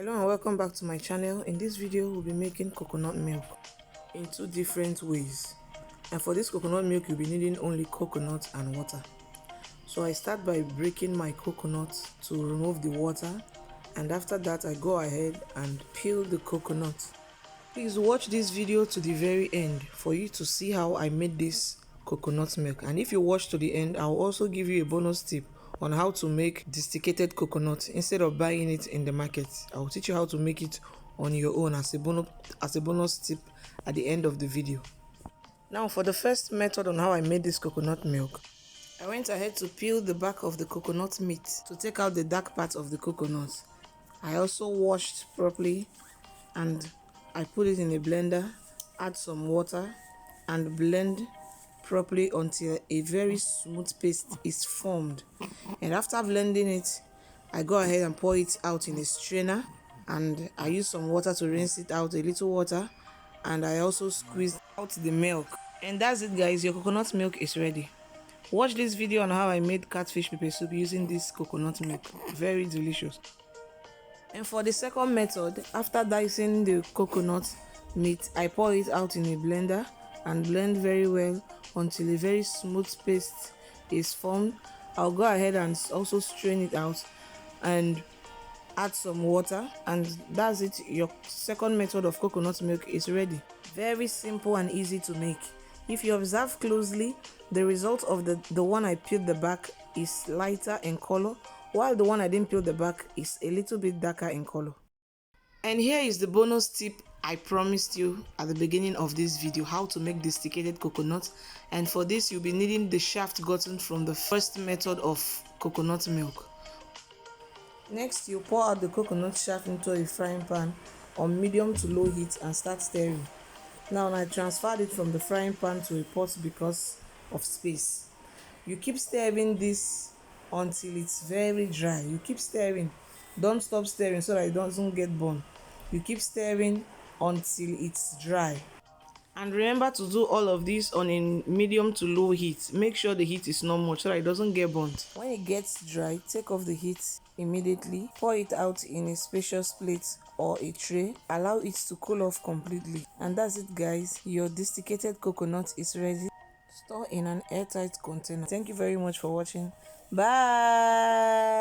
Hello and welcome back to my channel. In this video we'll be making coconut milk in two different ways, and for this coconut milk you'll be needing only coconut and water. So I start by breaking my coconut to remove the water, and after that I go ahead and peel the coconut. Please watch this video to the very end for you to see how I made this coconut milk, and if you watch to the end I'll also give you a bonus tip on how to make desiccated coconut instead of buying it in the market. I'll teach you how to make it on your own as a bonus tip at the end of the video. Now for the first method on how I made this coconut milk, I went ahead to peel the back of the coconut meat to take out the dark part of the coconut. I also washed properly and I put it in a blender, add some water and blend properly until a very smooth paste is formed. And after blending it, I go ahead and pour it out in a strainer, and I use some water to rinse it out, a little water, and I also squeeze out the milk. And that's it guys, your coconut milk is ready. Watch this video on how I made catfish pepper soup using this coconut milk. Very delicious. And for the second method, after dicing the coconut meat, I pour it out in a blender and blend very well until a very smooth paste is formed. I'll go ahead and also strain it out and add some water, and that's it. Your second method of coconut milk is ready. Very simple and easy to make. If you observe closely, the result of the one I peeled the back is lighter in color, while the one I didn't peel the back is a little bit darker in color. And here is the bonus tip I promised you at the beginning of this video, how to make desiccated coconut. And for this you'll be needing the shaft gotten from the first method of coconut milk. Next, you pour out the coconut shaft into a frying pan on medium to low heat and start stirring. Now I transferred it from the frying pan to a pot because of space. You keep stirring this until it's very dry. You keep stirring, don't stop stirring so that it doesn't get burned. You keep stirring until it's dry, and remember to do all of this on a medium to low heat. Make sure the heat is not much so that it doesn't get burnt. When it gets dry, take off the heat immediately, pour it out in a spacious plate or a tray, allow it to cool off completely, and that's it guys, your desiccated coconut is ready. Store in an airtight container. Thank you very much for watching. Bye.